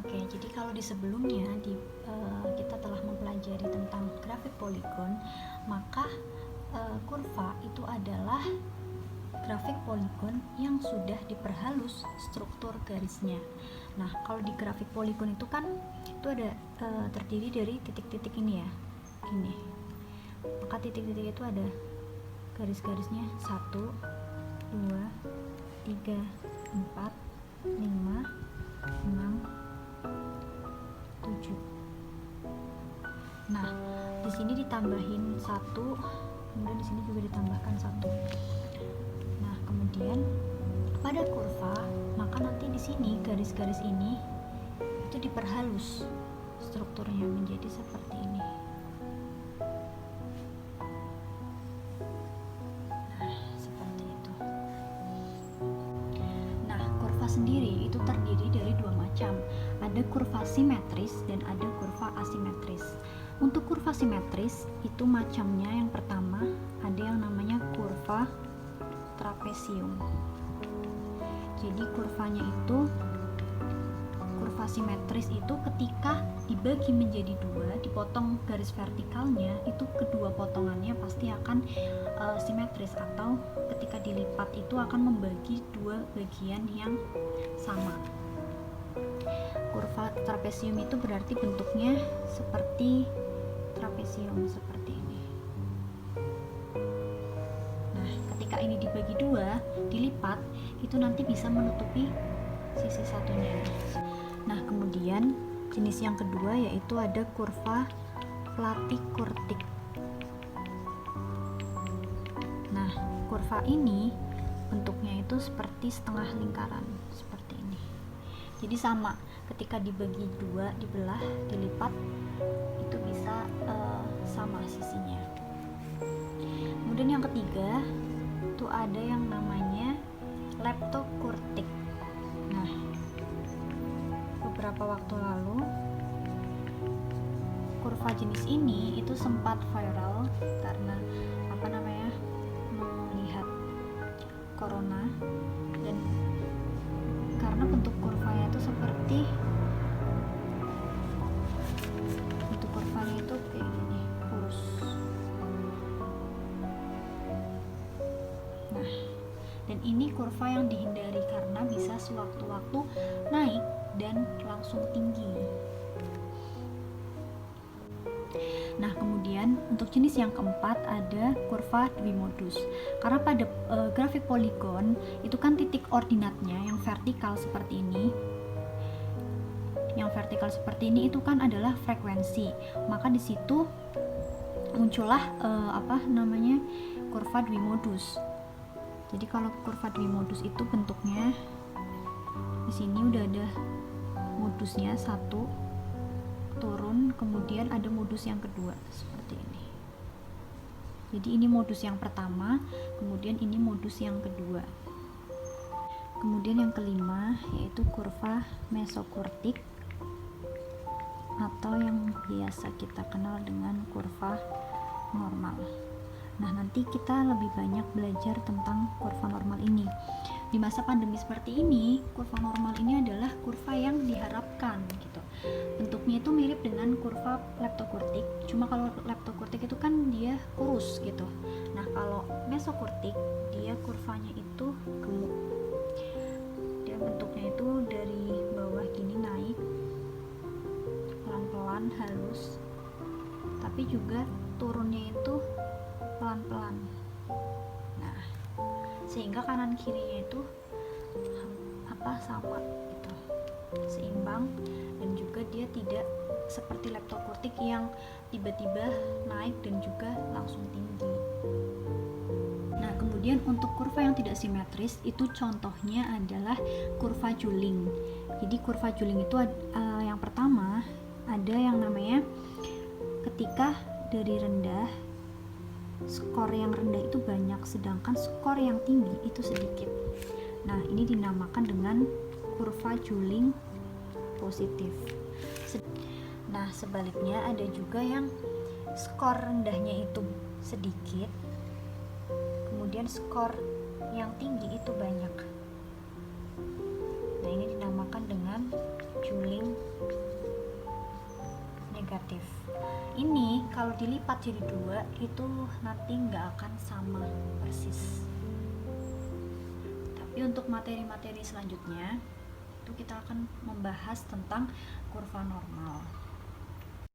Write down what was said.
Oke, jadi kalau di sebelumnya kita telah mempelajari tentang grafik poligon, maka kurva itu adalah grafik poligon yang sudah diperhalus struktur garisnya. Nah, kalau di grafik poligon itu kan itu ada terdiri dari titik-titik ini ya, ini. Maka titik-titik itu ada garis-garisnya 1, 2, 3, 4, 5, 6, 7. Nah, di sini ditambahin 1, kemudian di sini juga ditambahkan 1. Nah, kemudian pada kurva, maka nanti di sini garis-garis ini itu diperhalus strukturnya menjadi seperti ini. Nah, seperti itu. Nah, kurva sendiri itu terdiri dari dua macam. Ada kurva simetris dan ada kurva asimetris. Untuk kurva simetris itu macamnya yang pertama ada yang namanya kurva trapesium. Jadi kurvanya itu, kurva simetris itu ketika dibagi menjadi dua, dipotong garis vertikalnya, itu kedua potongannya pasti akan simetris, atau ketika dilipat itu akan membagi dua bagian yang sama. Kurva trapesium itu berarti bentuknya seperti trapesium, seperti ini. Nah, ketika ini dibagi dua, dilipat, itu nanti bisa menutupi sisi satunya. Nah, kemudian jenis yang kedua yaitu ada kurva platykurtik. Nah, kurva ini bentuknya itu seperti setengah lingkaran, seperti ini. Jadi sama, ketika dibagi dua, dibelah, dilipat, itu bisa sama sisinya. Kemudian yang ketiga itu ada yang namanya leptokurtik. Nah, beberapa waktu lalu kurva jenis ini itu sempat viral karena melihat corona, dan karena bentuk kurvanya itu seperti bentuk kurvanya itu kayak gini, lurus. Nah, dan ini kurva yang dihindari karena bisa sewaktu-waktu naik dan langsung tinggi. Nah, kemudian untuk jenis yang keempat ada kurva dwimodus. Karena pada grafik poligon itu kan titik ordinatnya yang vertikal seperti ini. Yang vertikal seperti ini itu kan adalah frekuensi. Maka di situ muncullah kurva dwimodus. Jadi kalau kurva dwimodus itu bentuknya di sini udah ada modusnya, satu turun, kemudian ada modus yang kedua seperti ini. Jadi ini modus yang pertama, kemudian ini modus yang kedua. Kemudian yang kelima yaitu kurva mesokurtik atau yang biasa kita kenal dengan kurva normal. Nah, nanti kita lebih banyak belajar tentang kurva normal ini. Di masa pandemi seperti ini, kurva normal ini adalah kurva yang diharapkan gitu. Bentuknya itu mirip dengan kurva leptokurtik, cuma kalau leptokurtik itu kan dia kurus gitu. Nah, kalau mesokurtik dia kurvanya itu gemuk. Dia bentuknya itu dari bawah gini naik pelan-pelan, halus, tapi juga turunnya itu pelan-pelan. Nah, sehingga kanan kirinya itu sama gitu, seimbang, dan juga dia tidak seperti leptokurtik yang tiba-tiba naik dan juga langsung tinggi. Nah, kemudian untuk kurva yang tidak simetris itu contohnya adalah kurva juling. Jadi kurva juling itu yang pertama ada yang namanya ketika dari rendah, skor yang rendah itu banyak, sedangkan skor yang tinggi itu sedikit. Nah, ini dinamakan dengan kurva juling positif. Nah, sebaliknya ada juga yang skor rendahnya itu sedikit, kemudian skor yang tinggi itu banyak. Nah, ini dinamakan dengan juling ini kalau dilipat jadi 2 itu nanti nggak akan sama persis. Tapi untuk materi-materi selanjutnya itu kita akan membahas tentang kurva normal.